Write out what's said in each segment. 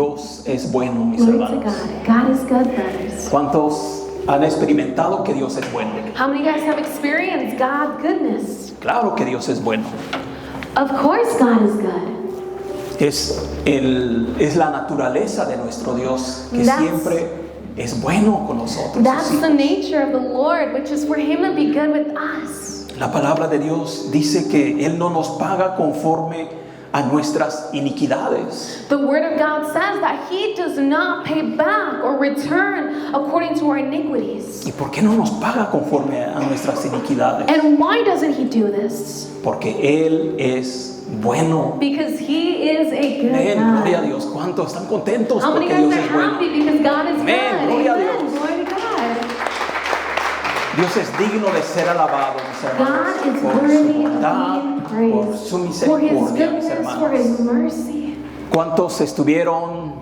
Dios es bueno, mis Glory to hermanos. God. God is good, brothers. ¿Cuántos han experimentado que Dios es bueno? How many guys have experienced God's goodness? Claro que Dios es bueno. Of course God is good. Es la naturaleza de nuestro Dios, que siempre es bueno con nosotros. That's the nature of the Lord, which is for Him to be good with us. La palabra de Dios dice que Él no nos paga conforme a nuestras iniquidades. The Word of God says that He does not pay back or return according to our iniquities. ¿Y por qué no nos paga conforme a nuestras iniquidades? And why doesn't He do this? Porque Él es bueno. Because He is a good Amén, gloria a God. Dios. ¿Cuántos están contentos How many porque guys Dios are es bueno? happy because God is Amén, good? gloria a Amen. Dios. Glory to God. Dios es digno de ser alabado, mis hermanos, God is por su worthy of bondad, being por praised su for His misericordia, mis goodness, for His hermanos. mercy. ¿Cuántos estuvieron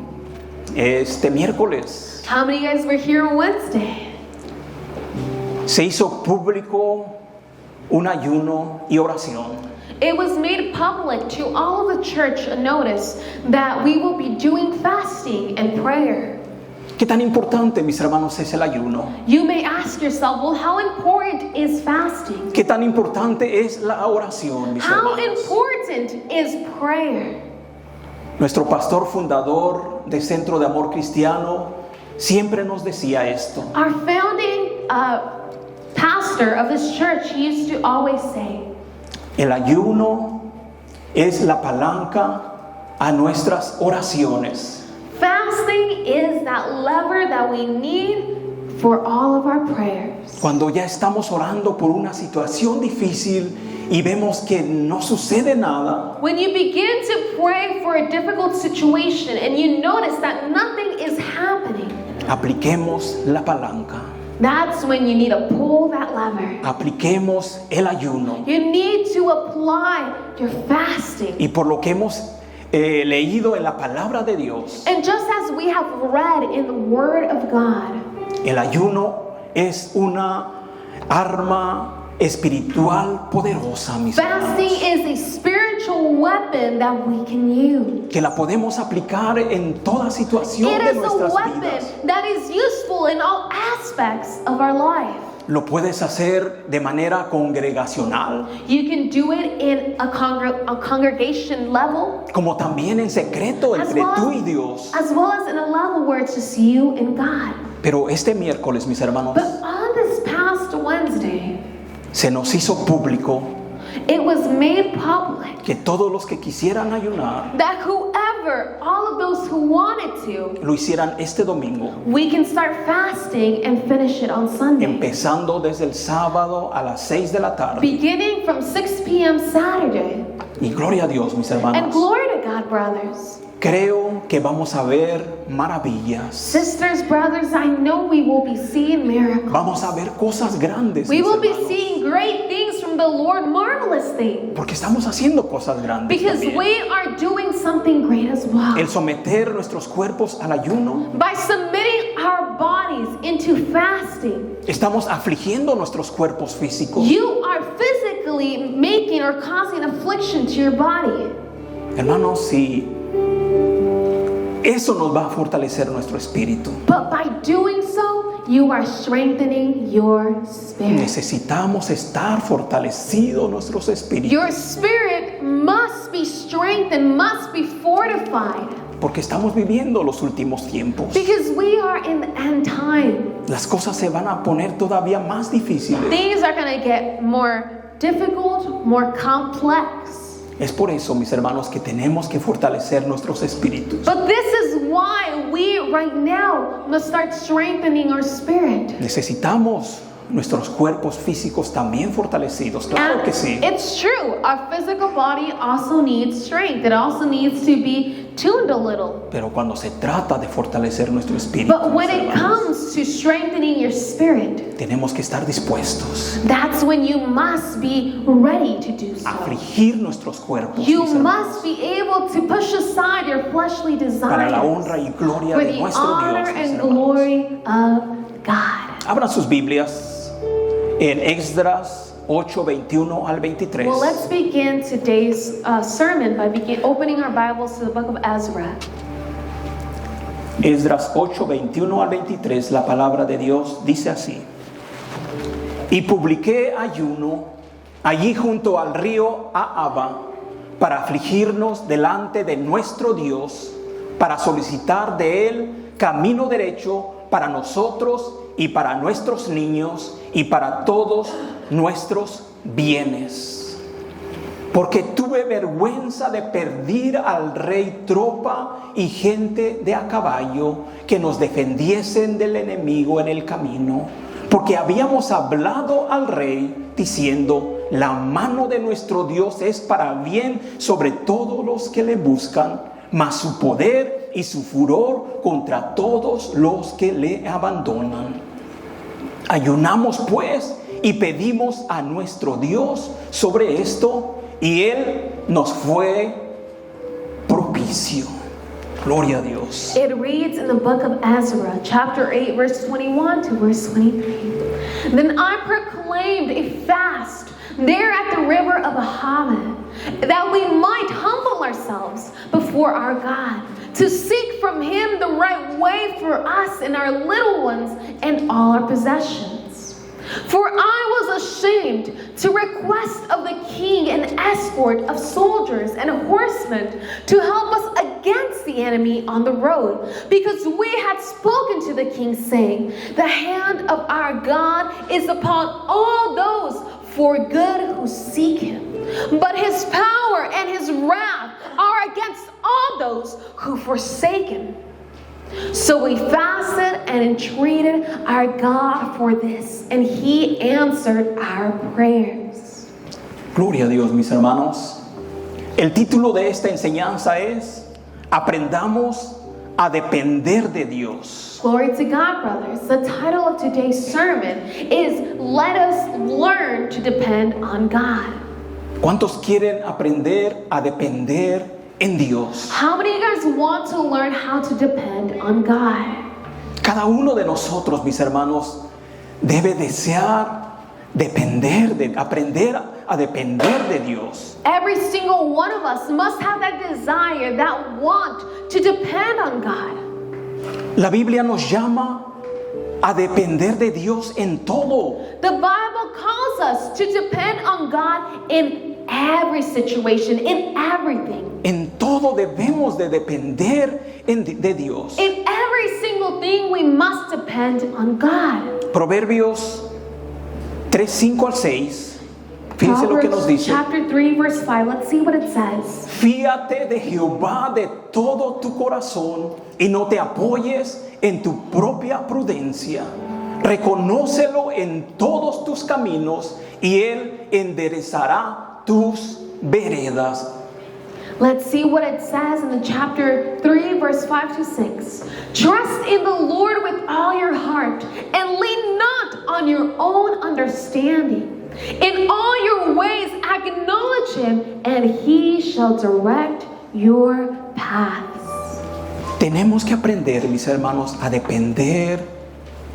este miércoles? How many guys were here on Wednesday? Se hizo público un ayuno y oración. It was made public to all of the church a notice that we will be doing fasting and prayer. ¿Qué tan importante, mis hermanos, es el ayuno? You may ask yourself, well, how important is fasting? ¿Qué tan importante es la oración, mis How hermanos? important is prayer? Nuestro pastor fundador de Centro de Amor Cristiano siempre nos decía esto. Our founding pastor of this church used to always say, El ayuno es la palanca a nuestras oraciones. fasting is that lever that we need for all of our prayers. Cuando ya estamos orando por una situación difícil y vemos que no sucede nada, When you begin to pray for a difficult situation and you notice that nothing is happening, apliquemos la palanca, that's when you need to pull that lever. apliquemos el ayuno. You need to apply your fasting. Y por lo que hemos leído en la palabra de Dios, And just as we have read in the Word of God, el ayuno es una arma espiritual poderosa, mis fasting hermanos, is a spiritual weapon that we can use. que la podemos aplicar en toda situación It de is a nuestras weapon vidas. that is useful in all aspects of our life. Lo puedes hacer de manera congregacional, You can do it in a congregation level, como también en secreto as entre tú y well, Dios. as well as in a level where it's just you and God. Pero este miércoles, mis hermanos, But on this past Wednesday, se nos hizo público it was made public que todos los que quisieran ayunar that whoever, all of those who wanted to, lo hicieran este domingo, we can start fasting and finish it on Sunday. empezando desde el sábado a las 6 de la tarde. Beginning from 6 p.m. Saturday. Y gloria a Dios, mis And hermanos. glory to God, brothers. Creo que vamos a ver maravillas. Sisters, brothers, I know we will be seeing miracles. Vamos a ver cosas grandes, We mis will be hermanos, seeing great things from the Lord, marvelous things. porque estamos haciendo cosas grandes Because también. we are doing something great as well. El someter nuestros cuerpos al ayuno, By submitting our bodies into fasting, estamos afligiendo nuestros cuerpos físicos. you are physically making or causing affliction to your body. Hermanos, si eso nos va a fortalecer nuestro espíritu. But by doing so, you are strengthening your spirit. Necesitamos estar fortalecidos nuestros espíritus, Your spirit must be strengthened, must be fortified. porque estamos viviendo los últimos tiempos. Because we are in the end time. Las cosas se van a poner todavía más difíciles. Things are going to get more difficult, more complex. Es por eso, mis hermanos, que tenemos que fortalecer nuestros espíritus. But this is why we right now must start strengthening our spirit. Necesitamos nuestros cuerpos físicos también fortalecidos. Claro que sí. It's true, our physical body also needs strength. It also needs to be tuned a little. Pero cuando se trata de fortalecer nuestro espíritu, But when mis it hermanos, comes to strengthening your spirit, tenemos que estar dispuestos that's when you must be ready to do a so. afligir nuestros cuerpos, You mis hermanos, must be able to push aside your fleshly para la honra desires y gloria for de the nuestro honor Dios, mis and hermanos. glory of God. Abran sus Biblias en Esdras 8, 21 al 23. Well, let's begin today's sermon by opening our Bibles to the book of Ezra. Esdras 8, 21 al 23, la palabra de Dios dice así: y publiqué ayuno allí junto al río Ahava para afligirnos delante de nuestro Dios, para solicitar de Él camino derecho para nosotros y para nuestros niños y para todos nuestros bienes. Porque tuve vergüenza de perder al rey tropa y gente de a caballo que nos defendiesen del enemigo en el camino. Porque habíamos hablado al rey diciendo: la mano de nuestro Dios es para bien sobre todos los que le buscan, mas su poder y su furor contra todos los que le abandonan. Ayunamos pues y pedimos a nuestro Dios sobre esto, y Él nos fue propicio. Gloria a Dios. It reads in the book of Ezra, chapter 8, verse 21 to verse 23. Then I proclaimed a fast there at the river of Ahava, that we might humble ourselves before our God, to seek from Him the right way for us and our little ones and all our possessions. For I was ashamed to request of the king an escort of soldiers and horsemen to help us against the enemy on the road, because we had spoken to the king, saying, the hand of our God is upon all those for good who seek Him, but His power and His wrath are against all those who forsake Him. So we fasted and entreated our God for this, and He answered our prayers. Gloria a Dios, mis hermanos. El título de esta enseñanza es: aprendamos a depender de Dios. Glory to God, brothers. The title of today's sermon is Let Us Learn to Depend on God. ¿Cuántos quieren aprender a depender en Dios? How many of you guys want to learn how to depend on God? Cada uno de nosotros, mis hermanos, debe desear aprender a depender de Dios. Every single one of us must have that desire, that want to depend on God. La Biblia nos llama a depender de Dios en todo. The Bible calls us to depend on God in every situation, in everything. En todo debemos de depender de Dios. In every single thing we must depend on God. Proverbios 3, 5 al 6. Fíjense lo que nos Proverbs dice. chapter 3 verse 5. Let's see what it says. Fíate de Jehová de todo tu corazón y no te apoyes en tu propia prudencia. Reconócelo en todos tus caminos y Él enderezará tus veredas. Let's see what it says in the chapter 3 verse 5 to 6. Trust in the Lord with all your heart and lean not on your own understanding. In all your ways acknowledge Him, and He shall direct your paths. Tenemos que aprender, mis hermanos, a depender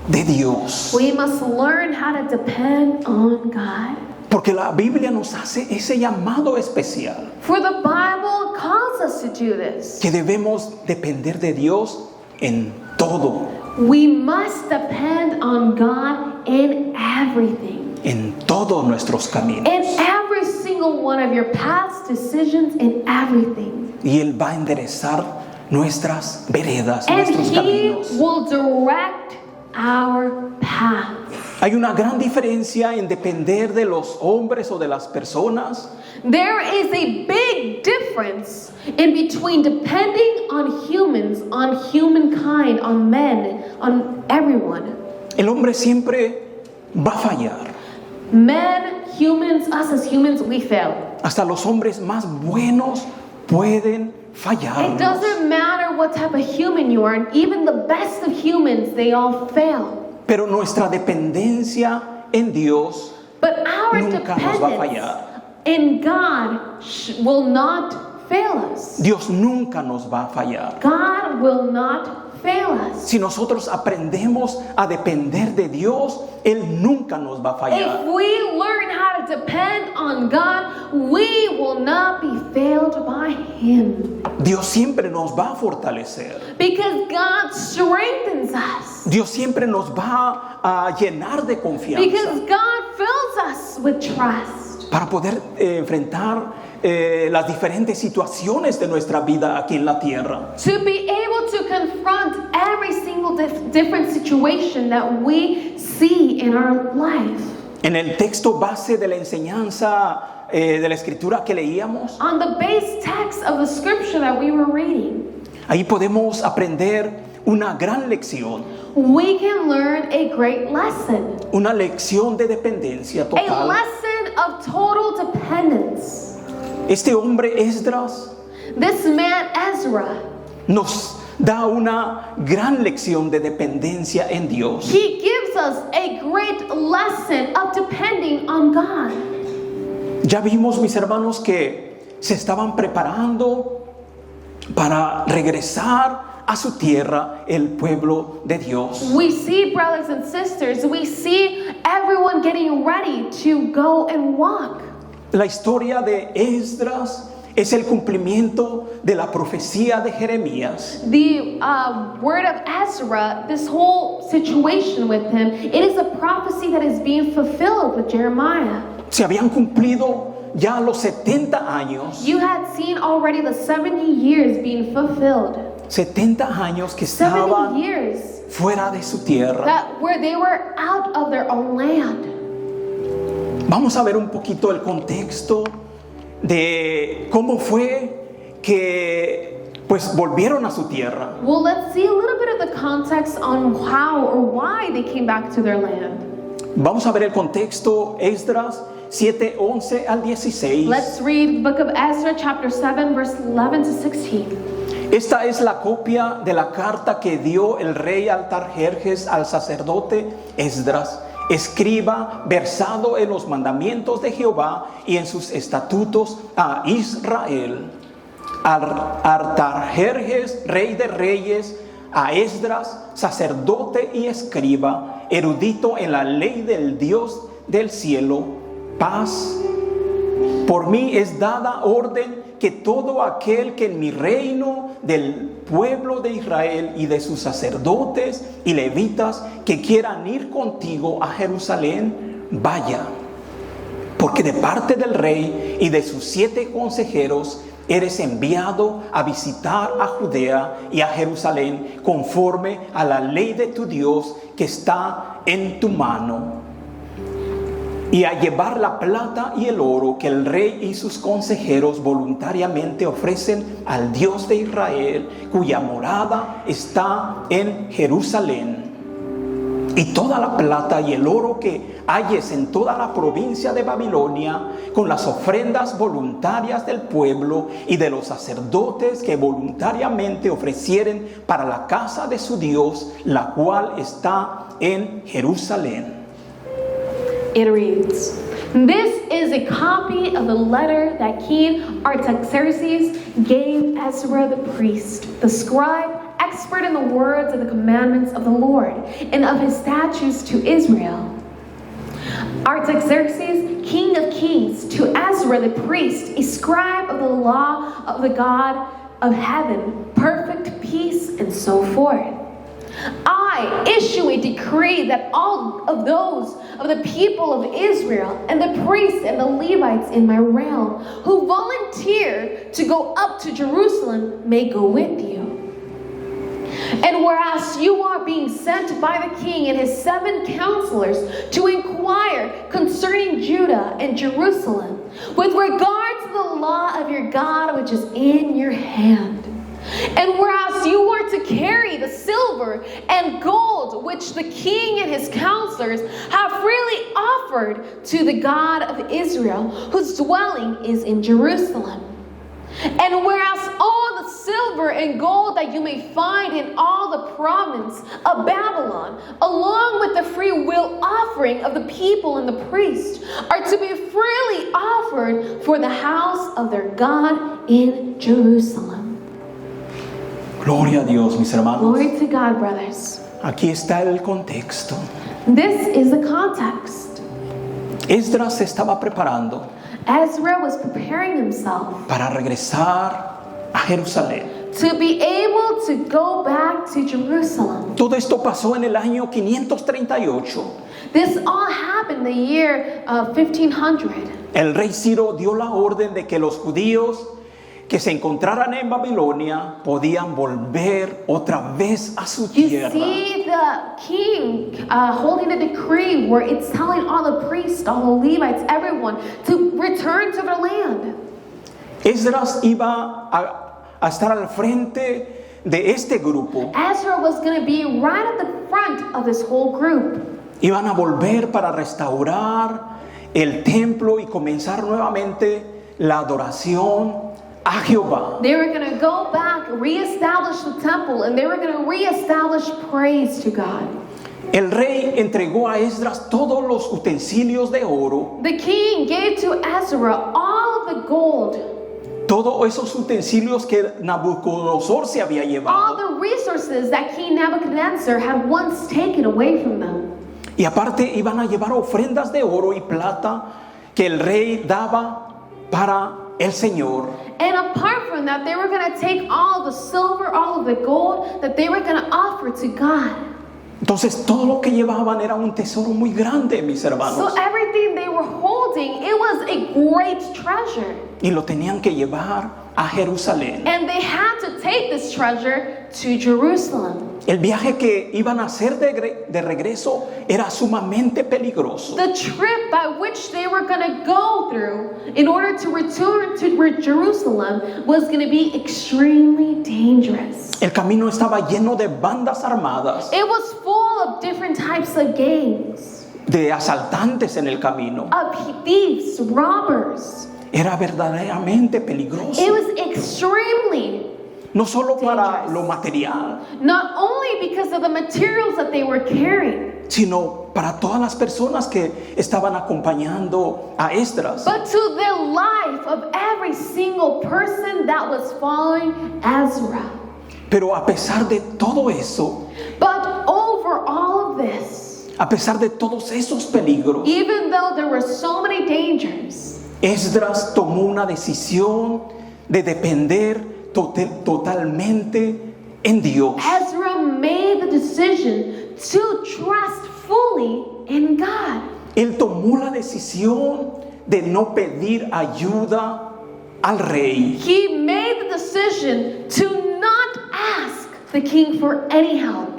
de Dios. We must learn how to depend on God. Porque la Biblia nos hace ese llamado especial. For the Bible calls us to do this. Que debemos depender de Dios en todo. We must depend on God in everything. En todos nuestros caminos. In every single one of your paths, decisions, in everything. Y Él va a enderezar nuestras veredas, And nuestros He caminos. will direct our paths. Hay una gran diferencia en depender de los hombres o de las personas. There is a big difference in between depending on humans, on humankind, on men, on everyone. El hombre siempre va a fallar. Men, humans, us as humans, we fail. Hasta los hombres más buenos pueden It fallar. doesn't matter what type of human you are, and even the best of humans, they all fail. Pero nuestra dependencia en Dios But our nunca nos va a dependence fallar. in God will not fail us. Dios nunca nos va a fallar. God will not fail us. Si nosotros aprendemos a depender de Dios, Él nunca nos va a fallar. If we learn how to depend on God, we will not be failed by Him. Dios siempre nos va a fortalecer. Because God strengthens us. Dios siempre nos va a llenar de confianza Because God fills us with trust. para poder enfrentar las diferentes situaciones de nuestra vida aquí en la tierra. To be able to confront every single different situation that we see in our life. En el texto base de la enseñanza de la escritura que leíamos, On the base text of the scripture that we were reading, ahí podemos aprender una gran lección, we can learn a great lesson. una lección de dependencia A total. lesson of total dependence. Este hombre Esdras This man Ezra, nos da una gran lección de dependencia en Dios. he gives us a great lesson of depending on God. Ya vimos, mis hermanos, que se estaban preparando para regresar a su tierra el pueblo de Dios. We see, brothers and sisters, we see everyone getting ready to go and walk. La historia de Esdras es el cumplimiento de la profecía de Jeremías. The word of Ezra, this whole situation with him, it is a prophecy that is being fulfilled with Jeremiah. Se habían cumplido ya los 70 años, You had seen already the 70 years being fulfilled. 70 años que 70 estaban years fuera de su tierra. that where they were out of their own land. Vamos a ver un poquito el contexto de cómo fue que pues volvieron a su tierra. Well, let's see a little bit of the context on how or why they came back to their land. Vamos a ver el contexto, Esdras 7, 11 al 16. Let's read the book of Ezra, chapter 7, verse 11 to 16. Esta es la copia de la carta que dio el rey Artajerjes al sacerdote Esdras, escriba versado en los mandamientos de Jehová y en sus estatutos a Israel. Artajerjes, rey de reyes, a Esdras, sacerdote y escriba, erudito en la ley del Dios del cielo, paz. Por mí es dada orden que todo aquel que en mi reino del pueblo de Israel y de sus sacerdotes y levitas que quieran ir contigo a Jerusalén, vaya. Porque de parte del rey y de sus 7 consejeros eres enviado a visitar a Judea y a Jerusalén conforme a la ley de tu Dios que está en tu mano, y a llevar la plata y el oro que el rey y sus consejeros voluntariamente ofrecen al Dios de Israel, cuya morada está en Jerusalén. Y toda la plata y el oro que halles en toda la provincia de Babilonia, con las ofrendas voluntarias del pueblo y de los sacerdotes que voluntariamente ofrecieren para la casa de su Dios, la cual está en Jerusalén. It reads, "This is a copy of the letter that King Artaxerxes gave Ezra the priest, the scribe, expert in the words of the commandments of the Lord and of his statutes to Israel. Artaxerxes, king of kings, to Ezra the priest, a scribe of the law of the God of heaven, perfect peace, and so forth. I issue a decree that all of those of the people of Israel and the priests and the Levites in my realm who volunteer to go up to Jerusalem may go with you. And whereas you are being sent by the king and his 7 counselors to inquire concerning Judah and Jerusalem with regard to the law of your God which is in your hand. And whereas you are to carry the silver and gold which the king and his counselors have freely offered to the God of Israel, whose dwelling is in Jerusalem. And whereas all the silver and gold that you may find in all the province of Babylon, along with the free will offering of the people and the priest, are to be freely offered for the house of their God in Jerusalem. Gloria a Dios, mis hermanos. Glory to God, brothers. Aquí está el contexto. This is the context. Esdras se estaba preparando Ezra was preparing himself para regresar a Jerusalén. to be able to go back to Jerusalem. Todo esto pasó en el año 538. This all happened the year 1500. El rey Ciro dio la orden de que los judíos que se encontraran en Babilonia podían volver otra vez a su You tierra. see the king holding a decree where it's telling all the priests, all the Levites, everyone to return to their land. Esdras iba a estar al frente de este grupo. Ezra was going to be right at the front of this whole group. Iban a volver para restaurar el templo y comenzar nuevamente la adoración a Jehová. They were going to go back, reestablish the temple, and they were going to reestablish praise to God. El rey entregó a Esdras todos los utensilios de oro, The king gave to Ezra all of the gold, todos esos utensilios que Nabucodonosor se había all llevado. the resources that King Nebuchadnezzar had once taken away from them. Y aparte iban a llevar ofrendas de oro y plata que el rey daba para el Señor. And apart from that, they were going to take all the silver, all of the gold that they were going to offer to God. Entonces todo lo que llevaban era un tesoro muy grande, mis hermanos. So everything they were holding, it was a great treasure. Y lo tenían que llevar a Jerusalén. And they had to take this treasure to Jerusalem. El viaje que iban a hacer de regreso era sumamente peligroso. The trip by which they were going to go through in order to return to Jerusalem was going to be extremely dangerous. El camino estaba lleno de bandas armadas, It was full of different types of gangs, de asaltantes en el camino. of thieves, robbers. Era verdaderamente peligroso. It was extremely, No solo para dangerous. lo material, not only because of the materials that they were carrying, sino para todas las personas que estaban acompañando a Esdras. but to the life of every single person that was following Ezra. Pero a pesar de todo eso, But over all of this, a pesar de todos esos peligros, even though there were so many dangers, Esdras tomó una decisión de depender totalmente en Dios. Ezra made the decision to trust fully in God. Él tomó la decisión de no pedir ayuda al rey. He made the decision to not ask the king for any help.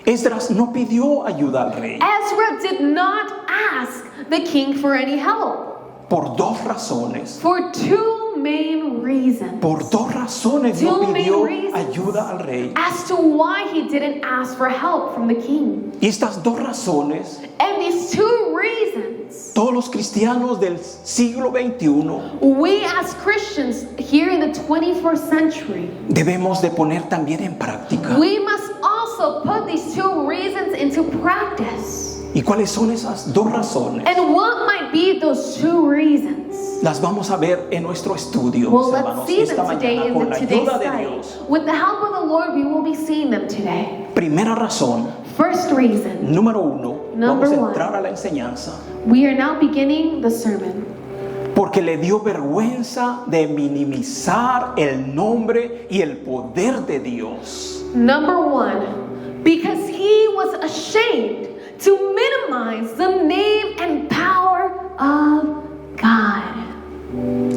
Esdras no pidió ayuda al rey Ezra did not ask the king for any help por dos razones. for two main reasons. Por dos razones no Two main pidió reasons. ayuda al rey. As to why he didn't ask for help from the king. Y estas dos razones, And these two reasons, todos los cristianos del siglo XXI we as Christians here in the 21st century, debemos de poner también en práctica. we must also put these two reasons into practice. ¿Y cuáles son esas dos razones? And what might be those two reasons? Las vamos a ver en nuestro estudio, Well, mis let's hermanos, see esta them today mañana in con la today's ayuda de study. Dios. With the help of the Lord, we will be seeing them today. Primera razón, First reason, número uno, Number vamos a one. entrar a la enseñanza. we are now beginning the sermon. Porque le dio vergüenza de minimizar el nombre y el poder de Dios. Number one, because he was ashamed to minimize the name and power of God.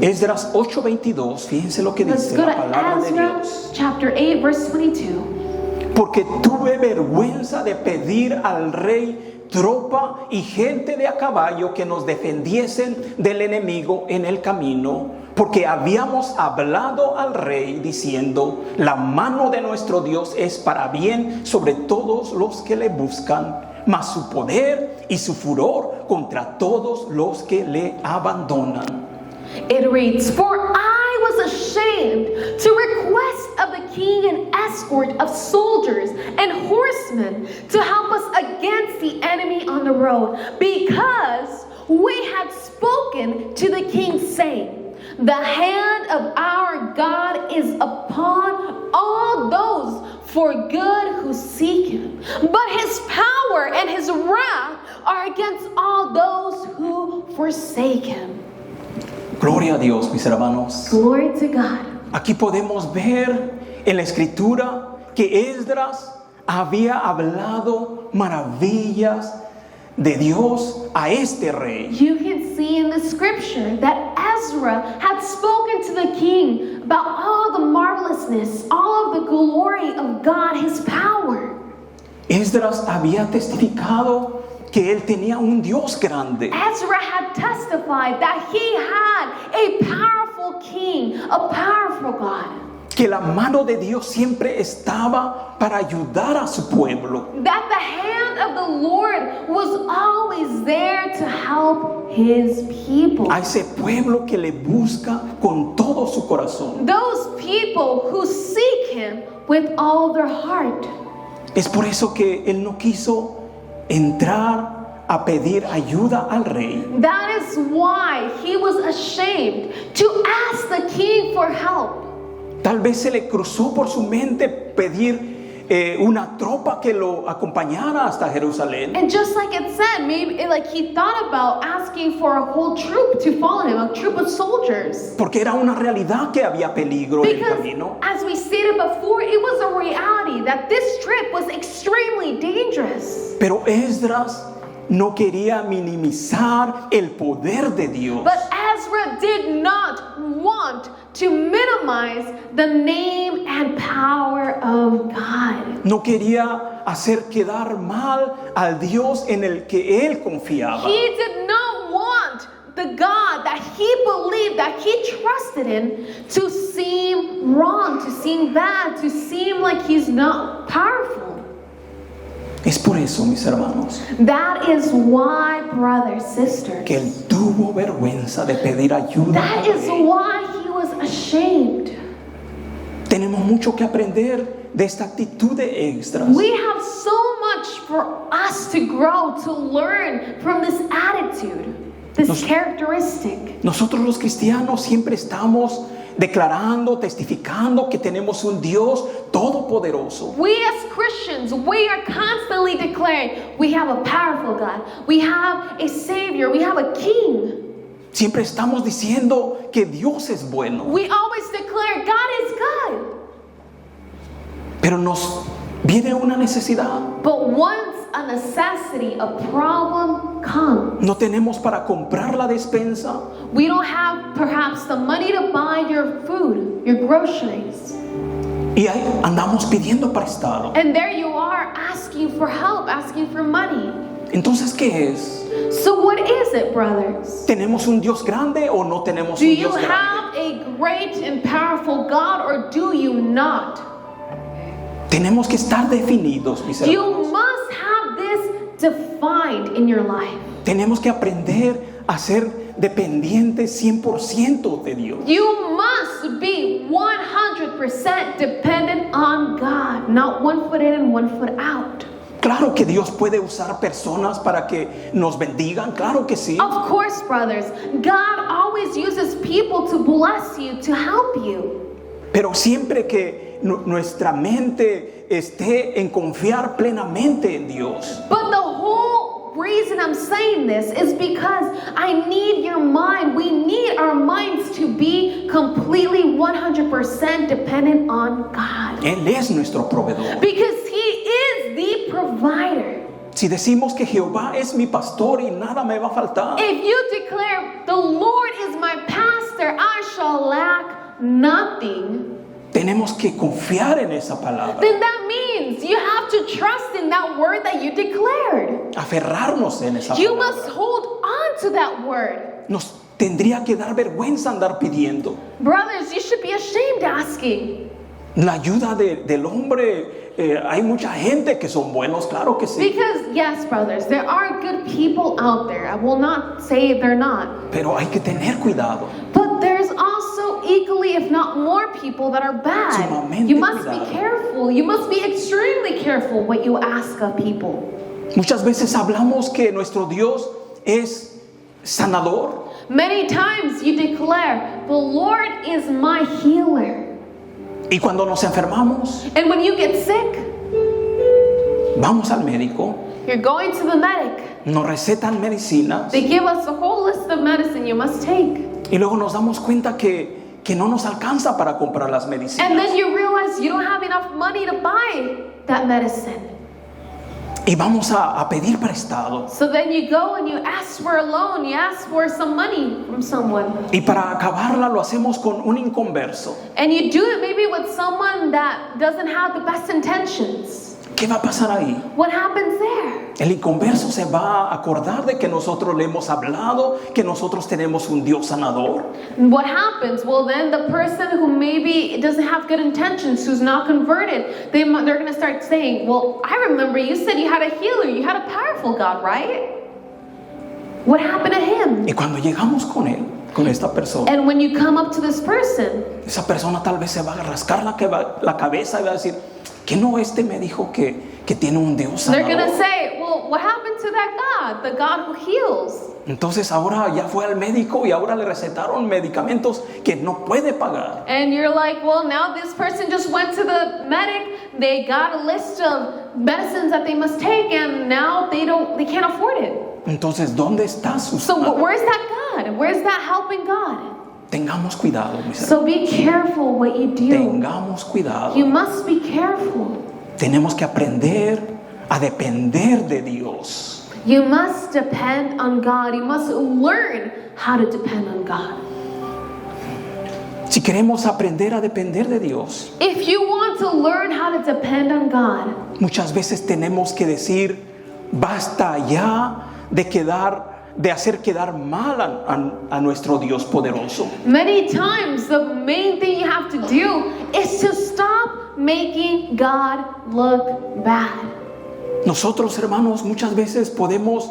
Esdras 8:22, fíjense lo que Let's dice go to la palabra de Ezra Dios. chapter 8, verse 22. Porque tuve vergüenza de pedir al rey tropa y gente de a caballo que nos defendiesen del enemigo en el camino, porque habíamos hablado al rey diciendo: la mano de nuestro Dios es para bien sobre todos los que le buscan, mas su poder y su furor contra todos los que le abandonan. It reads, "For I was ashamed ashamed to request of the king an escort of soldiers and horsemen to help us against the enemy on the road, because we had spoken to the king, saying, the hand of our God is upon all those for good who seek him, but his power and his wrath are against all those who forsake him. Gloria a Dios, mis hermanos. Glory to God. Aquí podemos ver en la escritura que Esdras había hablado maravillas de Dios a este rey. You can see in the scripture that Ezra had spoken to the king about all the marvelousness, all of the glory of God, his power. Esdras había testificado que él tenía un Dios grande. Ezra had testified that he had a powerful king, a powerful God. Que la mano de Dios siempre estaba para ayudar a su pueblo. That the hand of the Lord was always there to help his people. A ese pueblo que le busca con todo su corazón. Those people who seek him with all their heart. Es por eso que él no quiso entrar a pedir ayuda al rey. That is why he was ashamed to ask the king for help. Tal vez se le cruzó por su mente pedir una tropa que lo acompañara hasta Jerusalén. And just like it said, maybe like he thought about asking for a whole troop to follow him, a troop of soldiers. Porque era una realidad que había peligro en el Because camino. as we stated before, it was a reality that this trip was extremely dangerous. Pero Esdras no quería minimizar el poder de Dios. But Ezra did not want to minimize the name and power of God. No quería hacer quedar mal al Dios en el que él confiaba. He did not want the God that he believed, that he trusted in, to seem wrong, to seem bad, to seem like he's not powerful. Es por eso, mis hermanos, That is why, brothers, sisters, que él tuvo vergüenza de pedir ayuda that al is rey. why he was ashamed. Tenemos mucho que aprender de esta actitud de Esdras. We have so much for us to grow, to learn from this attitude, this characteristic. Nosotros los cristianos siempre estamos declarando, testificando que tenemos un Dios todopoderoso. We as Christians, we are constantly declaring we have a powerful God, we have a Savior, we have a King. Siempre estamos diciendo que Dios es bueno. We always declare God is good. Pero nos viene una necesidad. But once a necessity, a problem comes, No tenemos para comprar la despensa. we don't have perhaps the money to buy your food, your groceries. Y ahí andamos pidiendo prestado. And there you are asking for help, asking for money. Entonces, ¿qué es? So what is it, brothers? ¿Tenemos un Dios grande o no tenemos Do un you Dios grande? have a great and powerful God or do you not? Tenemos que estar definidos, mis You hermanos. must have this defined in your life. Tenemos que aprender a ser dependientes 100% de Dios. You must be 100% dependent on God, not one foot in and one foot out. Claro que Dios puede usar personas para que nos bendigan, claro que sí. Of course, brothers, God always uses people to bless you, to help you. Pero siempre que nuestra mente esté en confiar plenamente en Dios. But the whole reason I'm saying this is because I need your mind. We need our minds to be completely 100% dependent on God. Él es nuestro proveedor. Because He is the provider. Si decimos que Jehová es mi pastor y nada me va a faltar, If you declare, the Lord is my pastor, I shall lack nothing, tenemos que confiar en esa palabra, then that means you have to trust in that word that you declared. aferrarnos en esa You must palabra. hold on to that word. Nos tendría que dar vergüenza andar pidiendo. Brothers, you should be ashamed asking. La ayuda del hombre, hay mucha gente que son buenos, claro que sí. Because, yes, brothers, there are good people out there. I will not say they're not. Pero hay que tener cuidado. But there's also equally, if not more people that are bad. Sumamente You must cuidado. be careful. You must be extremely careful what you ask of people. Muchas veces hablamos que nuestro Dios es sanador. Many times you declare, the Lord is my healer. Y cuando nos enfermamos, And when you get sick, vamos al médico, you're going to the medic. nos recetan medicinas They give us a whole list of medicine you must take. y luego nos damos cuenta que no nos alcanza para comprar las And medicinas. then you realize you don't have enough money to buy that medicine. Y vamos a pedir prestado. So then you go and you ask for a loan, you ask for some money from someone. Y para acabarla lo hacemos con un inconverso. And you do it maybe with someone that doesn't have the best intentions. ¿Qué va a pasar ahí? What happens there? El inconverso se va a acordar de que nosotros le hemos hablado, que nosotros tenemos un Dios sanador. What happens? Well, then the person who maybe doesn't have good intentions, who's not converted, they're going to start saying, well, I remember you said you had a healer, you had a powerful God, right? What happened to him? Y cuando llegamos con él, con esta persona, And when you come up to this person, esa persona tal vez se va a rascar la cabeza y va a decir, que no, este me dijo que tiene un Dios they're going to sanador. say, well, what happened to that God, the God who heals? Entonces ahora ya fue al médico y ahora le recetaron medicamentos que no puede pagar. And you're like, well, now this person just went to the medic, they got a list of medicines that they must take, and now they can't afford it. Entonces, ¿dónde está su So sanador? where's that God? Where's that helping God? Tengamos cuidado, mis hermanos. So be careful what you do. Tengamos cuidado. You must be careful. Tenemos que aprender a depender de Dios. You must depend on God. You must learn how to depend on God. Si queremos aprender a depender de Dios, If you want to learn how to depend on God, muchas veces tenemos que decir, basta ya de hacer quedar mal a nuestro Dios poderoso. many times the main thing you have to do is to stop making God look bad. Nosotros, hermanos, muchas veces podemos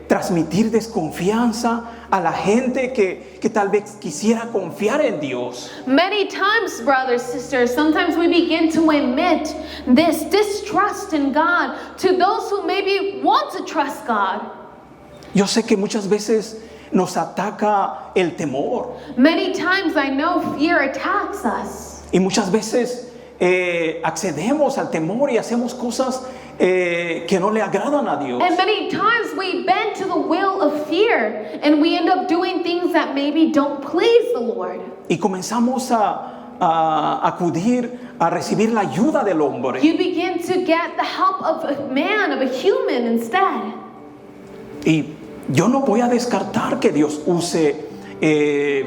transmitir desconfianza a la gente que tal vez quisiera confiar en Dios. Many times, brothers, sisters, sometimes we begin to emit this distrust in God to those who maybe want to trust God. Yo sé que muchas veces nos ataca el temor Many times I know fear attacks us. y muchas veces accedemos al temor y hacemos cosas que no le agradan a Dios. And many times we bend to the will of fear and we end up doing things that maybe don't please the Lord. Y comenzamos a acudir a recibir la ayuda del hombre. You begin to get the help of a man, of a human instead. Y yo no voy a descartar que Dios use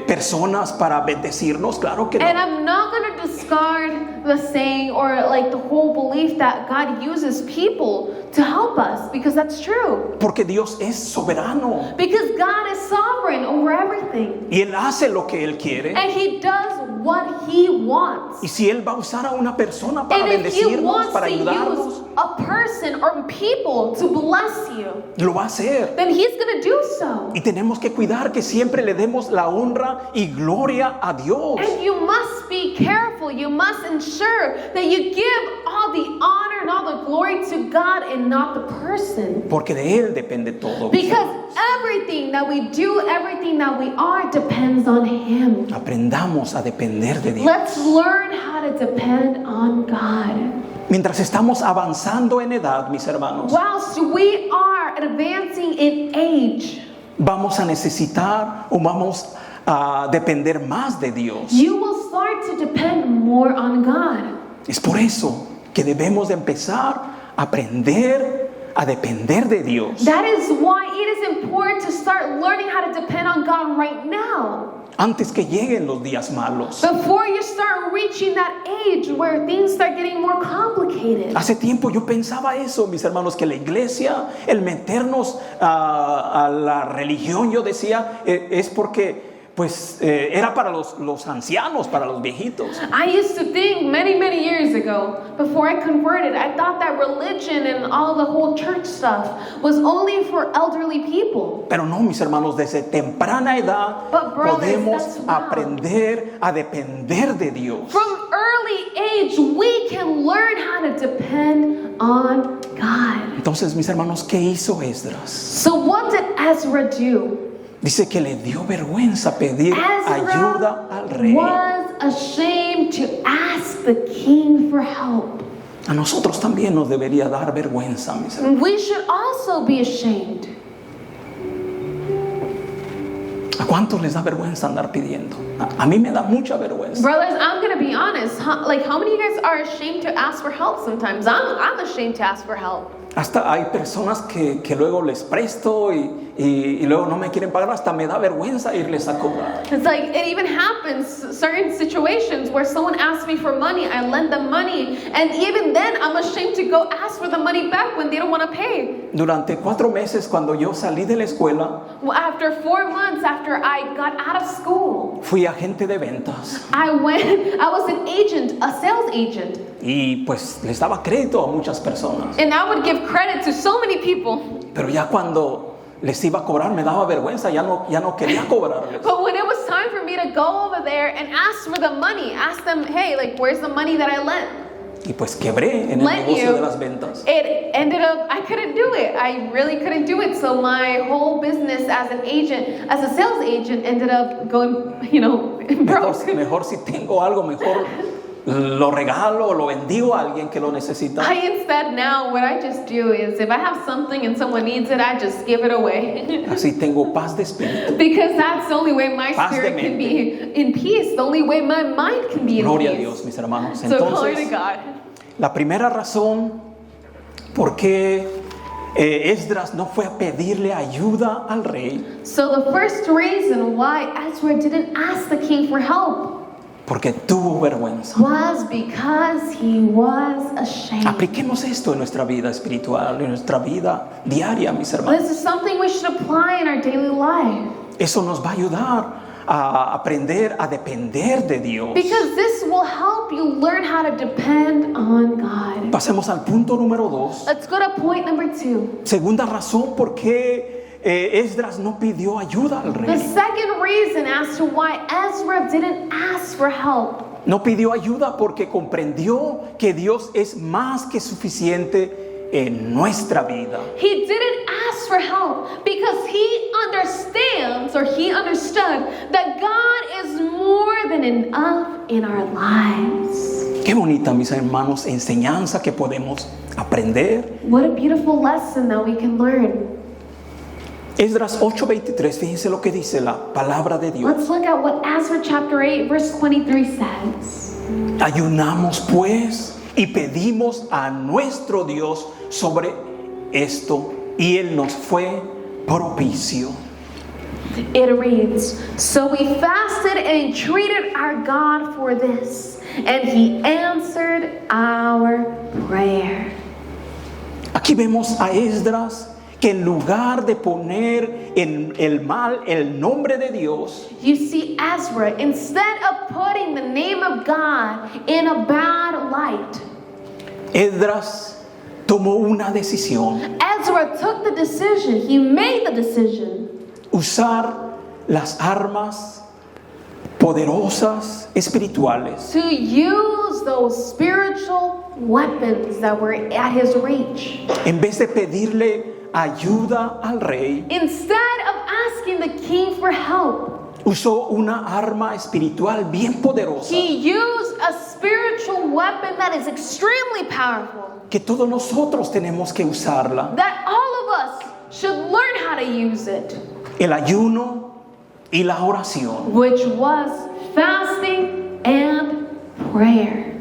personas para bendecirnos, claro que no. And I'm not going to discard the saying or like the whole belief that God uses people to help us, because that's true. Porque Dios es soberano Because God is sovereign over everything. y Él hace lo que Él quiere. And He does what He wants. Y si Él va a usar a una persona para And if He bendecirnos, wants para to ayudarnos, use a person or people to bless you, lo va a hacer. then He's going to do so. Y tenemos que cuidar que siempre le demos la honra y gloria a Dios. And you must be careful. You must ensure that you give all the honor and all the glory to God and not the person. Porque de Él depende todo. Because everything that we do, everything that we are, depends on Him. Aprendamos a depender de Dios. Let's learn how to depend on God. Mientras estamos avanzando en edad, mis hermanos, Whilst we are advancing in age, vamos a necesitar o vamos a depender más de Dios. you will start to depend more on God. Es por eso que debemos de empezar a aprender a depender de Dios. That is why it is important to start learning how to depend on God right now. Antes que lleguen los días malos. Before you start reaching that age where things start getting more complicated. Hace tiempo yo pensaba eso, mis hermanos, que la iglesia, el meternos a la religión, yo decía, es porque pues era para los ancianos, para los viejitos. I used to think many years ago, before I converted, I thought that religion and all the whole church stuff was only for elderly people. Pero no, mis hermanos, desde temprana edad But brothers, podemos that's wrong. aprender a depender de Dios. From early age, we can learn how to depend on God. Entonces, mis hermanos, ¿qué hizo Esdras? So what did Ezra do? Dice que le dio vergüenza pedir ayuda al Ezra rey. was ashamed to ask the king for help. A nosotros también nos debería dar vergüenza, mis hermanos. We should also be ashamed. ¿A cuántos les da vergüenza andar pidiendo? A mí me da mucha vergüenza. Brothers, I'm gonna be honest. How many of you guys are ashamed to ask for help sometimes? I'm ashamed to ask for help. Hasta hay personas que luego les presto y luego no me quieren pagar, hasta me da vergüenza irles a cobrar. It's like it even happens certain situations where someone asks me for money, I lend them money, and even then I'm ashamed to go ask for the money back when they don't want to pay. Durante 4 meses, cuando yo salí de la escuela, After 4 months after I got out of school, fui agente de ventas I was an agent, a sales agent, y pues les daba crédito a muchas personas. and I would give credit to so many people. Pero ya cuando les iba a cobrar me daba vergüenza, ya no quería cobrarles. But when it was time for me to go over there and ask for the money, ask them, hey, like, where's the money that I lent? Y pues quebré en el Lent negocio you. de las ventas. It ended up, I couldn't do it. I really couldn't do it. So my whole business as an agent, as a sales agent, ended up going, broke. Mejor si tengo algo, mejor lo regalo o lo bendigo a alguien que lo necesita. Instead now, what I just do is if I have something and someone needs it, I just give it away. Así tengo paz de espíritu. Because that's the only way my Paz de spirit can mente. be in peace. The only way my mind can be in Gloria a peace. Dios, mis hermanos. So glory to Entonces, God. la primera razón por qué Esdras no fue a pedirle ayuda al rey, So the first reason why Ezra didn't ask the king for help porque tuvo vergüenza. was because he was ashamed. Apliquemos esto en nuestra vida espiritual, en nuestra vida diaria, mis hermanos. This is something we should apply in our daily life. Eso nos va a ayudar a aprender a depender de Dios. Because this will help you learn how to depend on God. Pasemos al punto número 2. Let's go to point number 2. Segunda razón por qué Esdras no pidió ayuda al The rey. second reason as to why Ezra didn't ask for help. No pidió ayuda porque comprendió que Dios es más que suficiente en nuestra vida. He didn't ask for help because he understood that God is more than enough in our lives. Qué bonita, mis hermanos, enseñanza que podemos aprender. What a beautiful lesson that we can learn. Esdras 8:23, fíjense lo que dice la palabra de Dios. Let's look at what Ezra chapter 8 verse 23 says. Ayunamos pues y pedimos a nuestro Dios sobre esto y Él nos fue propicio. It reads, so we fasted and entreated our God for this, and He answered our prayer. Aquí vemos a Esdras que en lugar de poner en el mal el nombre de Dios, You see, Ezra, instead of putting the name of God in a bad light, Esdras tomó una decisión: Ezra took the decision, he made the decision usar las armas poderosas espirituales to use those spiritual weapons that were at his reach. en vez de pedirle ayuda al rey. Instead of asking the king for help, Usó una arma espiritual bien poderosa he used a spiritual weapon that is extremely powerful, que todos nosotros tenemos que usarla: that all of us should learn how to use it, el ayuno y la oración. which was fasting and prayer.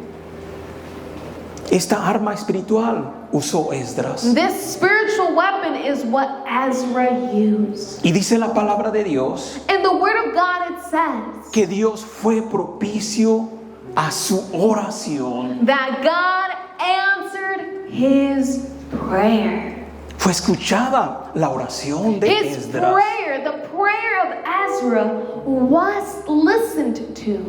Esta arma espiritual usó Esdras. This spiritual weapon is what Ezra used. Y dice la palabra de Dios In the Word of God it says que Dios fue propicio a su oración. that God answered his prayer. Fue escuchada la oración de His Esdras. prayer, the prayer of Ezra, was listened to.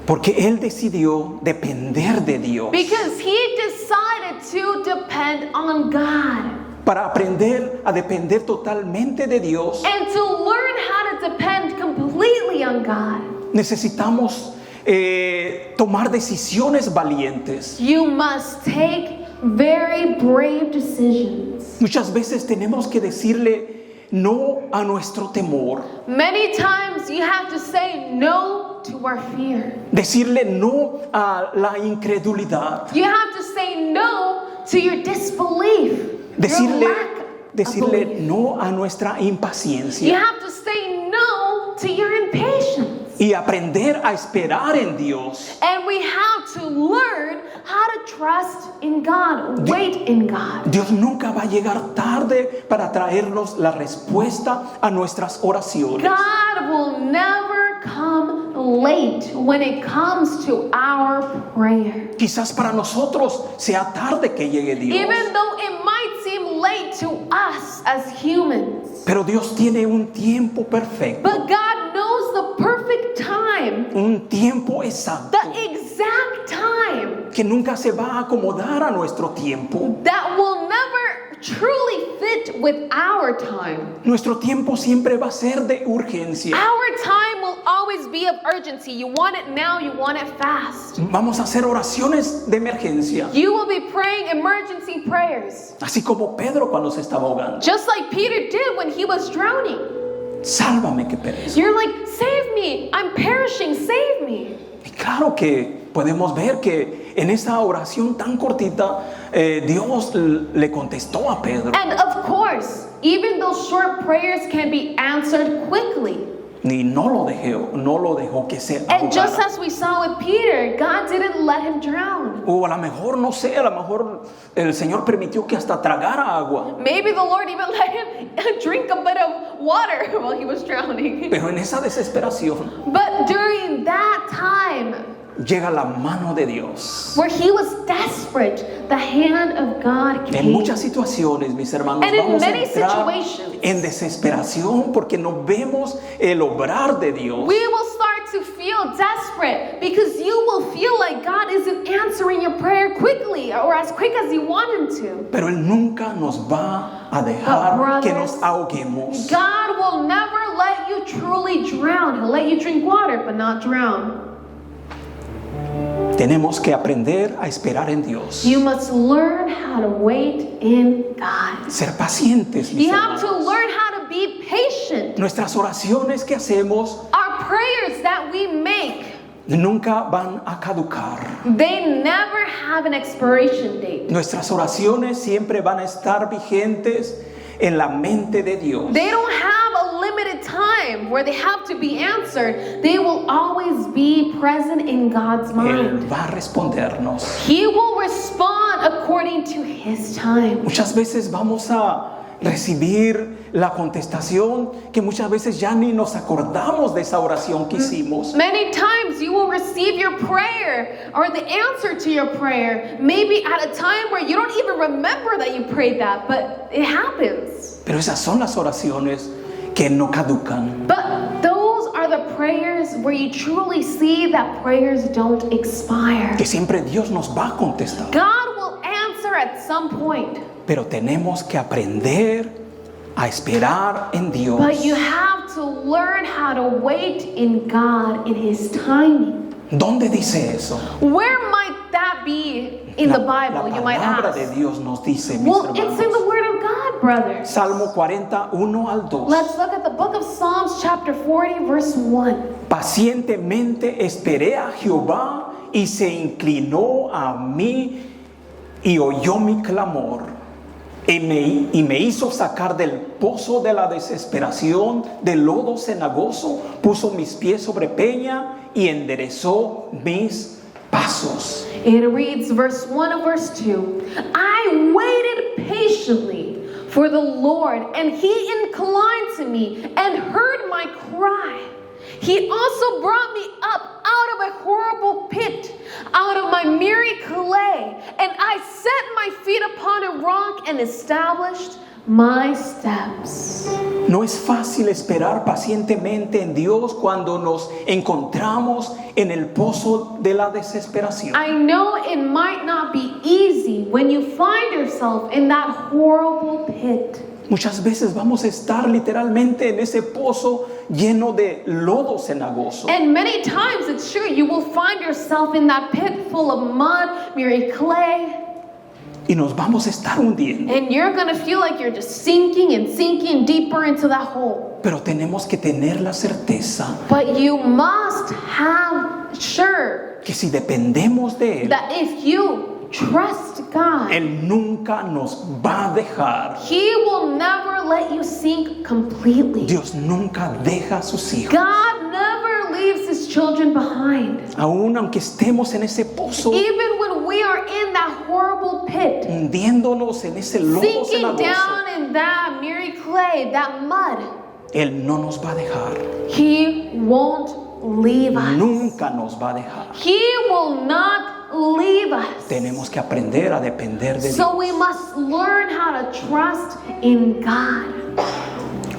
Porque él decidió depender de Dios. Because he decided to depend on God. Para aprender a depender totalmente de Dios, And to learn how to depend completely on God, necesitamos tomar decisiones valientes. you must take very brave decisions. Muchas veces tenemos que decirle no a nuestro temor, Many times you have to say no to our fear. decirle no a la incredulidad, You have to say no to your disbelief. Your lack of decirle belief. no a nuestra You impaciencia have to say no to your impatience. y aprender a esperar en Dios. And we have to learn how to trust in God, wait in God. Dios nunca va a llegar tarde para traernos la respuesta a nuestras oraciones. God will never come late when it comes to our prayer. Quizás para nosotros sea tarde que llegue Dios, Even though it might seem late to us as humans. pero Dios tiene un tiempo perfecto, But God knows the perfect time, un tiempo exacto, the exact time que nunca se va a acomodar a nuestro tiempo. that will never truly fit with our time. Nuestro tiempo siempre va a ser de urgencia. Our time will always be of urgency. You want it now, you want it fast. Vamos a hacer oraciones de emergencia, You will be praying emergency prayers, así como Pedro cuando se estaba ahogando. just like Peter did when he was drowning. Sálvame que perezco. You're like, save me, I'm perishing, save me. Y claro que podemos ver que en esa oración tan cortita, Dios le contestó a Pedro. And of course, even those short prayers can be answered quickly. Ni no lo dejó que se And just ahogara. as we saw with Peter, God didn't let him drown. O a lo mejor, no sé, a lo mejor el Señor permitió que hasta tragara agua. Maybe the Lord even let him drink a bit of water while he was drowning. Pero en esa desesperación But during that time, llega la mano de Dios. where he was desperate, the hand of God En came. muchas situaciones, mis hermanos, And in vamos a many entrar situations, en desesperación porque no vemos el obrar de Dios. we will start to feel desperate because you will feel like God isn't answering your prayer quickly or as quick as you want him to. Pero Él nunca nos va a dejar But que brothers, nos ahoguemos. God will never let you truly drown. He'll let you drink water, but not drown. Tenemos que aprender a esperar en Dios. You must learn how to wait in God. Ser pacientes, mis You have to hermanos. learn how to be patient. Nuestras oraciones que hacemos Our prayers that we make, nunca van a caducar. they never have an expiration date. Nuestras oraciones siempre van a estar vigentes en la mente de Dios. They don't have a limited time where they have to be answered. They will always be present in God's Él mind. va a respondernos. He will respond according to His time. Muchas veces vamos a recibir la contestación que muchas veces ya ni nos acordamos de esa oración que hicimos. Many times you will receive your prayer or the answer to your prayer, maybe at a time where you don't even remember that you prayed that, but it happens. Pero esas son las oraciones que no caducan. But those are the prayers where you truly see that prayers don't expire. Que siempre Dios nos va a contestar. God will answer at some point, Pero tenemos que aprender a esperar en Dios. but you have to learn how to wait in God in His timing. ¿Dónde dice eso? Where might that be in the Bible, La you might palabra ask? de Dios nos dice, mis Well, it's in the hermanos. Word of God, brothers. Salmo 41 al 2. Let's look at the book of Psalms, chapter 40, verse 1. Pacientemente esperé a Jehová y se inclinó a mí y oyó mi clamor. Y me hizo sacar del pozo de la desesperación, del lodo cenagoso, puso mis pies sobre peña y enderezó mis pasos. It reads verse 1 of verse 2. I waited patiently for the Lord, and He inclined to me and heard my cry. He also brought me up out of a horrible pit, out of my miry clay, and I set my feet upon a rock and established my steps. No es fácil esperar pacientemente en Dios cuando nos encontramos en el pozo de la desesperación. I know it might not be easy when you find yourself in that horrible pit. Muchas veces vamos a estar literalmente en ese pozo lleno de lodo cenagoso. And many times it's true, you will find yourself in that pit full of mud, miry clay. Y nos vamos a estar hundiendo. And you're going to feel like you're just sinking and sinking deeper into that hole. Pero tenemos que tener la certeza But you must have sure que si dependemos de Él, that if you trust God, Él nunca nos va a dejar. He will never let you sink completely. Dios nunca deja a sus hijos. God never leaves His children behind. Aún aunque estemos en ese pozo, Even when we are in that horrible pit, hundiéndonos en ese lodo sinking cenagoso, down in that miry clay, that mud, Él no nos va a dejar. He won't leave us. Nunca nos va a dejar. He will not leave us. Tenemos que aprender a depender de Dios. So we must learn how to trust in God.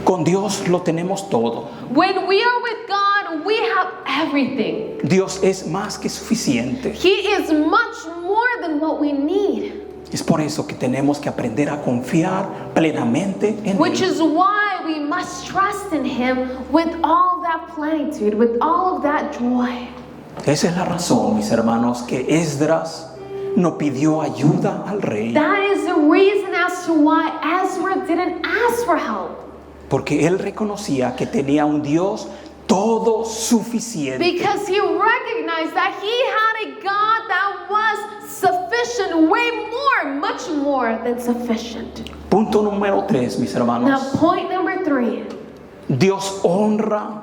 Con Dios lo tenemos todo. When we are with God, we have everything. Dios es más que suficiente. He is much more than what we need. Es por eso que tenemos que aprender a confiar plenamente en Which Él. is why we must trust in Him with all that plenitude, with all of that joy. Esa es la razón, mis hermanos, que Esdras no pidió ayuda al rey, That is the reason as to why Ezra didn't ask for help. porque él reconocía que tenía un Dios todo suficiente. Because he recognized that he had a God that was sufficient, way more, much more than sufficient. Punto número 3, mis Now, hermanos. point number 3. Dios honra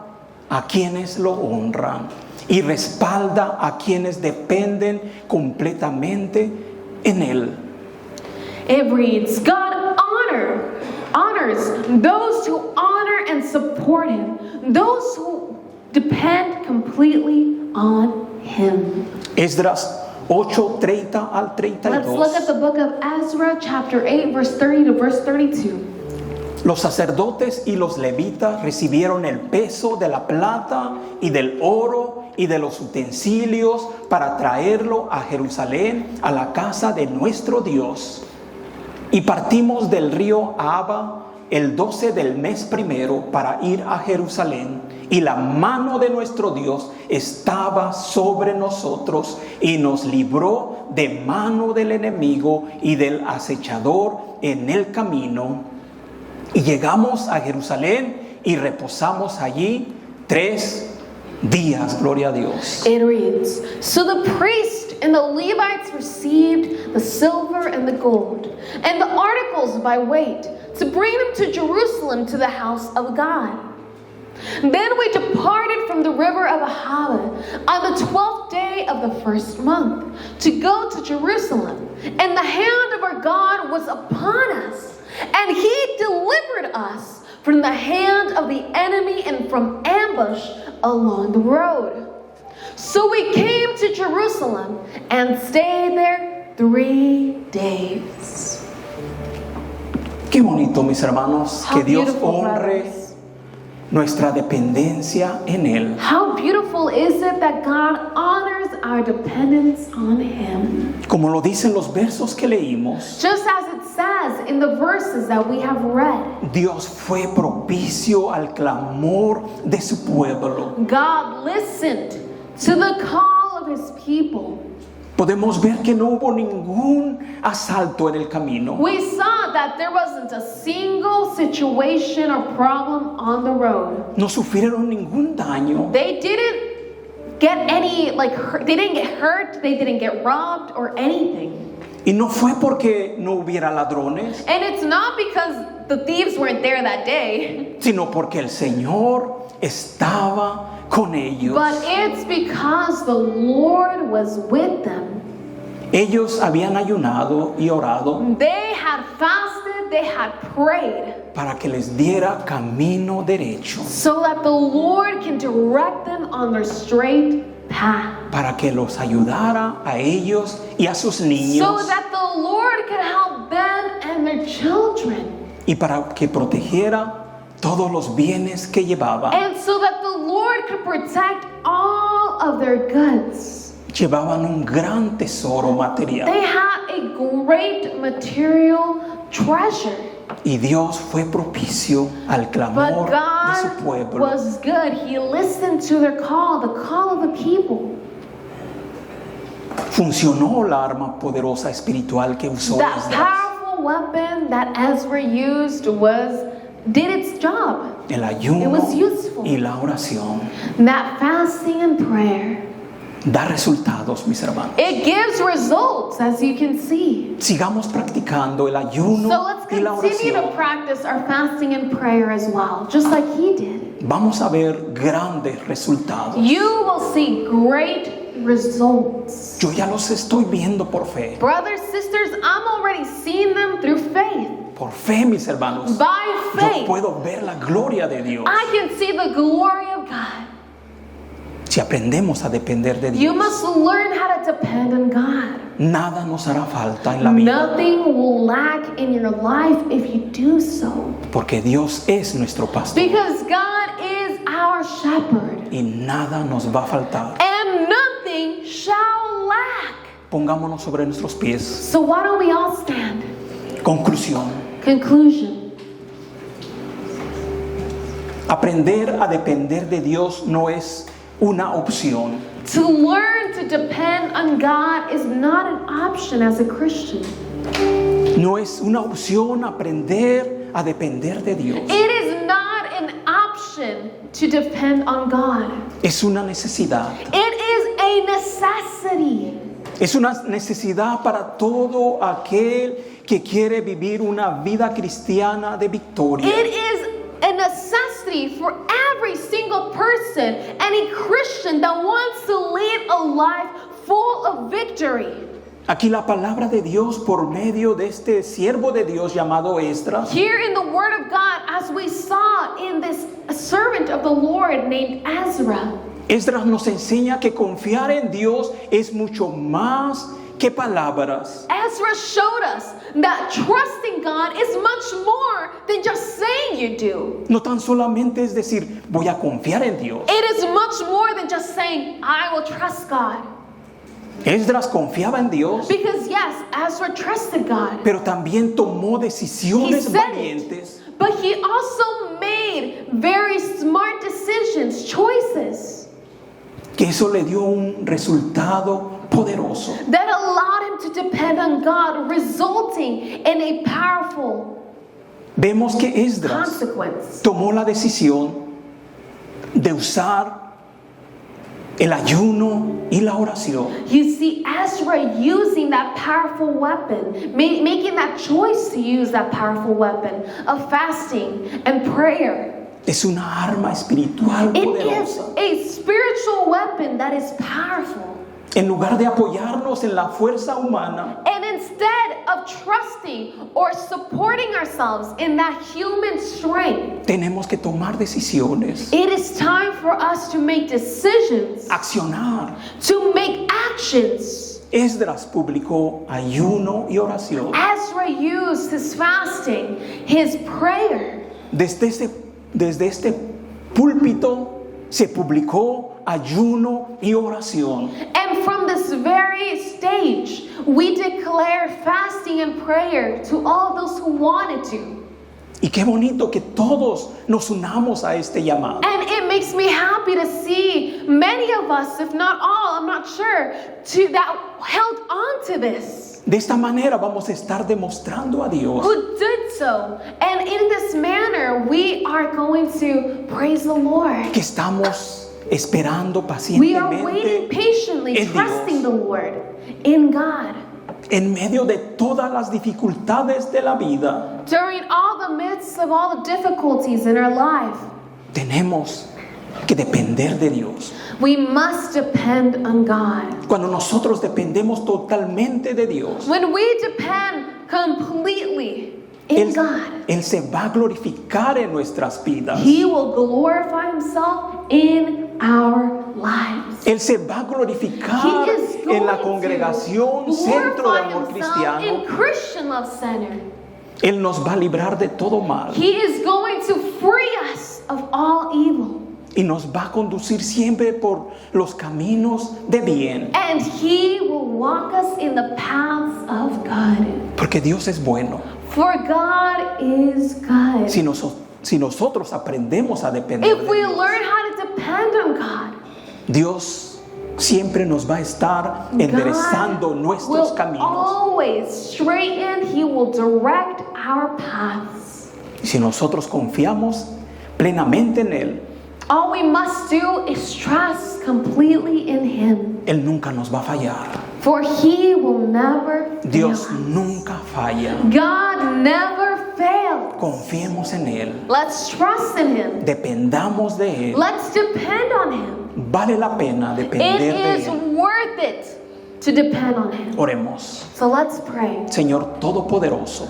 a quienes lo honran y respalda a quienes dependen completamente en Él. It reads, God honors those who honor and support Him, those who depend completely on Him. Esdras 8:30 al Let's look at 32. the book of Ezra, chapter 8, verse 30 to verse 32. Los sacerdotes y los levitas recibieron el peso de la plata y del oro y de los utensilios para traerlo a Jerusalén, a la casa de nuestro Dios. Y partimos del río Ahava el 12 del mes primero para ir a Jerusalén. Y la mano de nuestro Dios estaba sobre nosotros y nos libró de mano del enemigo y del acechador en el camino. Y llegamos a Jerusalén y reposamos allí 3 días, gloria a Dios. It reads, So the priest and the Levites received the silver and the gold, and the articles by weight, to bring them to Jerusalem to the house of God. Then we departed from the river of Ahava on the 12th day of the first month to go to Jerusalem. And the hand of our God was upon us, and He delivered us from the hand of the enemy and from ambush along the road. So we came to Jerusalem and stayed there 3 days. Qué bonito, mis hermanos, How que Dios beautiful, honre brothers. nuestra dependencia en Él. How beautiful is it that God honors our dependence on Him? Como lo dicen los versos que leímos, Just as it says in the verses that we have read, Dios fue propicio al clamor de su pueblo. God listened to the call of His people. Podemos ver que no hubo ningún asalto en el camino. We saw that there wasn't a single situation or problem on the road. No sufrieron ningún daño. They didn't get any, they didn't get hurt, they didn't get robbed or anything. Y no fue porque no hubiera ladrones, And it's not because the thieves weren't there that day, sino porque el Señor estaba con ellos. but it's because the Lord was with them. Ellos habían ayunado y orado They had fasted, they had prayed, para que les diera camino derecho, so that the Lord can direct them on their straight path. para que los ayudara a ellos y a sus So niños, that the Lord could help them and their children. y para que protegiera todos los bienes que llevaban. And so that the Lord could protect all of their goods. Llevaban un gran tesoro material. They had a great material treasure. Y Dios fue propicio al clamor But de su God pueblo. was good. He listened to their call, the call of the people. Funcionó la arma poderosa espiritual que usó That Esdras. powerful weapon that Ezra used did its job. El It ayuno was useful. y la oración That fasting and prayer, da resultados, mis hermanos. it gives results, as you can see. Sigamos practicando el ayuno So let's y la continue to oración. practice our fasting and prayer as well, just like he did. Vamos a ver grandes resultados. You will see great results. Yo ya los estoy viendo por fe. Brothers, sisters, I'm already seeing them through faith. Por fe, mis hermanos. By Yo faith, puedo ver la gloria de Dios. I can see the glory of God. Si aprendemos a depender de You Dios, must learn how to depend on God. nada nos hará falta en la vida. Nothing will lack in your life if you do so. Porque Dios es nuestro pastor. Because God is our shepherd. Y nada nos va a faltar. And nothing shall lack. Pongámonos sobre nuestros pies. So why don't we all stand? Conclusión. Conclusion. Aprender a depender de Dios no es una opción. To learn to depend on God is not an option as a Christian. No es una opción aprender a depender de Dios. It is not an option to depend on God. Es una necesidad. It is a necessity. Es una necesidad para todo aquel que quiere vivir una vida cristiana de victoria. It is a necessity for every single person, any Christian that wants to live a life full of victory. Aquí la palabra de Dios por medio de este siervo de Dios llamado Esdras Here in the Word of God, as we saw in this servant of the Lord named Ezra, Esdras nos enseña que confiar en Dios es mucho más que palabras. Ezra showed us that trusting God is much more than just saying you do. No tan solamente es decir, voy a confiar en Dios. It is much more than just saying, I will trust God. Esdras confiaba en Dios, Because yes, Ezra trusted God. pero también tomó He decisiones said valientes it, but he also made very smart decisions, choices, que eso le dio un resultado poderoso. that allowed him to depend on God, resulting in a powerful Vemos que Esdras consequence. tomó la decisión de usar el ayuno y la oración. You see Ezra using that powerful weapon, making that choice to use that powerful weapon of fasting and prayer. Es una arma espiritual It is poderosa. a spiritual weapon that is powerful. En lugar de apoyarnos en la fuerza humana, And instead of trusting or supporting ourselves in that human strength, tenemos que tomar decisiones, it is time for us to make decisions, accionar. to make actions. Esdras publicó ayuno y oración. Ezra used his fasting, his prayer. Desde este púlpito se publicó ayuno y oración. And from this very stage, we declare fasting and prayer to all those who wanted to. Y qué bonito que todos nos unamos a este llamado. And it makes me happy to see many of us, if not all, I'm not sure, that held on to this, De esta manera vamos a estar demostrando a Dios who did so. And in this manner, we are going to praise the Lord. que estamos esperando We are waiting pacientemente patiently, en trusting the Dios. Lord, in God. En medio de todas las dificultades de la vida, During all the midst of all the difficulties in our life, tenemos que depender de Dios. we must depend on God. Cuando nosotros dependemos totalmente de Dios, When we depend completely in God, Él se va a glorificar en nuestras vidas. He will glorify Himself in our lives. Él se va a glorificar He is en la going congregación to Centro de glorify Amor Himself in Cristiano Christian Love Center Él nos va a librar de todo mal He is going to free us of all evil. y nos va a conducir siempre por los caminos de bien. And He will walk us in the paths of good. Porque Dios es bueno. For God is good. Si nosotros aprendemos a depender If de we Dios, learn how to depend on God, Dios siempre nos va a estar enderezando God nuestros will caminos. always straighten, He will direct our paths. Y si nosotros confiamos plenamente en Él, All we must do is trust completely in Him. Él nunca nos va a fallar. For He will never fail Dios us. nunca falla. God never fails. Confiemos en Él. Let's trust in Him. Dependamos de Él. Let's depend on Him. Vale la pena depender It de is Él. worth it to depend on Him. Oremos. So let's pray. Señor Todopoderoso,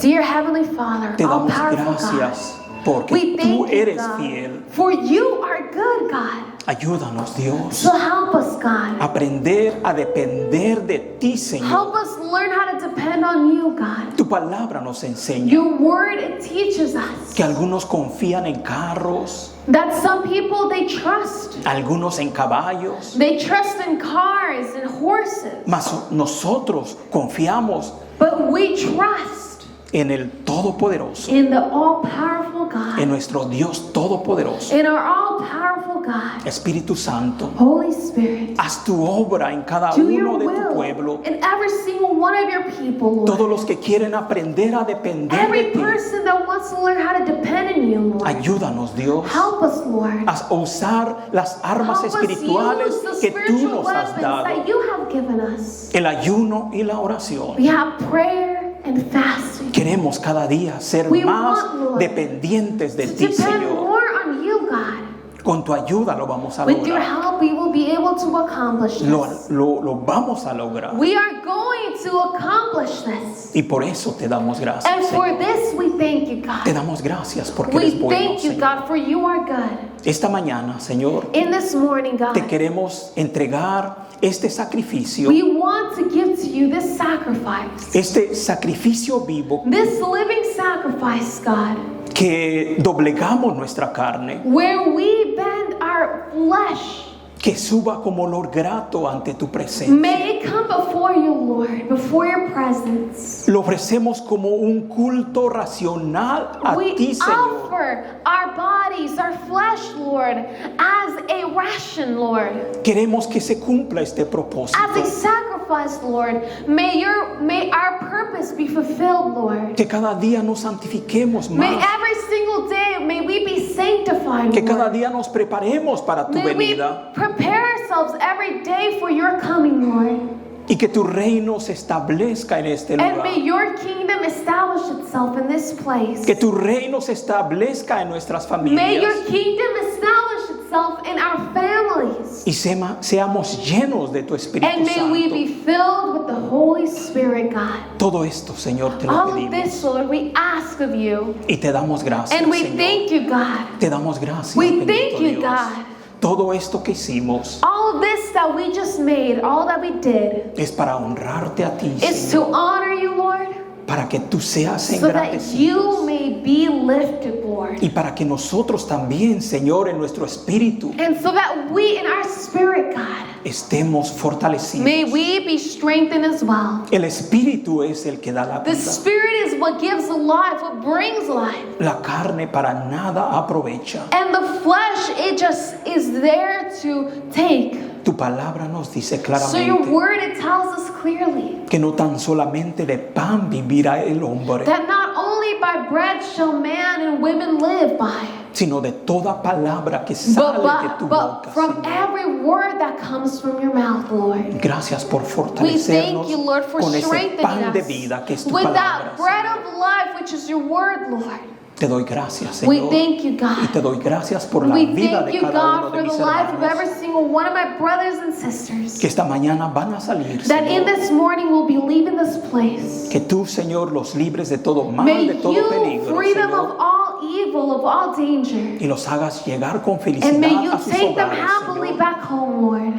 Dear Heavenly Father, te damos all-powerful God, gracias porque we tú thank you, eres God, fiel. for you are good, God. Ayúdanos, Dios, So help us, God. a aprender a depender de ti, Señor. Help us learn how to depend on you, God. Tu palabra nos enseña Your word, it teaches us que algunos confían en carros, that some people, they trust. algunos en caballos, They trust in cars and horses. mas nosotros confiamos But we trust en el Todopoderoso, in the all-powerful en God. nuestro Dios Todopoderoso. In our all-powerful God. Espíritu Santo, Holy Spirit, haz tu obra en cada do your uno de tu will pueblo. in every single one of your people, Lord. Todos los que quieren aprender a depender de Every ti, person that wants to learn how to depend on you, Lord. ayúdanos, Dios, Help us, Lord. a usar las armas Help us espirituales use the que tú spiritual nos has weapons dado. that you have given us. El ayuno y la oración. We have prayer and fasting. Queremos cada día ser We más want, Lord, dependientes de To ti, depend Señor. more on you, God. Con tu ayuda lo vamos a With your lograr. help, we will be able to accomplish Lo, this. lo vamos a lograr. We are going to accomplish this. Y por eso te damos gracias, And for Señor. this, we thank you, Te God. damos gracias porque We eres bueno, thank you, Señor. God, for you are good. Esta mañana, Señor, In this morning, God, te queremos entregar este sacrificio, we want to give to you this sacrifice. este sacrificio vivo, This living sacrifice, God, que doblegamos nuestra carne, where we bend our flesh. que suba como olor grato ante tu presencia. May it come before you, Lord, before your presence. Lo ofrecemos como un culto racional a We ti, Señor. offer our bodies, our flesh, Lord, as a ration, Lord, Queremos que se cumpla este propósito, as a sacrifice, Lord. May our purpose be fulfilled, Lord. que cada día nos santifiquemos May más, every single day, may we be sanctified, que cada Lord. día nos preparemos para tu May we venida prepare ourselves every day for your coming, Lord. y que tu reino se establezca en este And may lugar, your kingdom establish itself in this place. que tu reino se establezca en nuestras May your familias kingdom establish itself in our families. y seamos llenos de tu Espíritu And may we be Santo. filled with the Holy Spirit, God. Todo esto, Señor, te lo All of pedimos this, Lord, we ask of you. y te damos gracias, And we Señor. thank you, God. Te damos gracias, We bendito thank you, Dios. God. Todo esto que hicimos All of this that we just made, all that we did, es para honrarte a ti, is Señor, to honor you, Lord, para que tú seas so that engrandecido. you may be lifted, Lord. Y para que nosotros también, Señor, en nuestro espíritu And so that we, in our spirit, God, estemos fortalecidos. may we be strengthened as well. El espíritu es el que da la The vida. spirit is what gives life, what brings life. La carne para nada aprovecha. And the flesh, it just is there to take. Tu palabra nos dice So your claramente word, it tells us clearly que no tan solamente de pan vivirá el hombre, that not only by bread shall man and women live by, sino de toda palabra que sale de tu but boca, from Señor. every word that comes from your mouth, Lord. Gracias por We fortalecernos thank you, Lord, for con ese strengthening pan de us vida que es tu with palabra, that bread Señor. of life, which is your word, Lord. Te doy gracias, We Señor. thank you, Y God. te doy gracias por la We vida thank de you, cada uno God, de for mis the life of hermanos every single one of my brothers and sisters que esta mañana van a salir, that in Señor. this morning will be leaving this place. Que tú, Señor, los libres de todo mal, May de todo you peligro, free them of Señor, all evil, of all danger. y los hagas llegar con And may felicidad you a sus take them hogares, happily Señor, back home, Lord.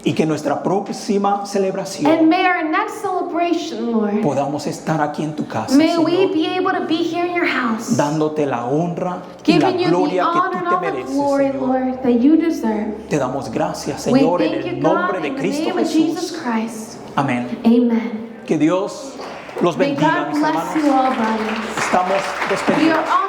Y que nuestra próxima And celebración may our next celebration, Lord, podamos estar aquí en tu casa, may we Señor, be able to be here in your house, dándote la honra y la giving you the gloria que honor tú and te all the mereces, glory, Señor. Lord, that you deserve. Te damos gracias, We Señor, en thank el you, God, nombre de in the Cristo name of Jesus Jesús. Christ. Amén. Amen. Que Dios los May bendiga, God mis bless hermanos. you all, brothers. Estamos We despedidos. are all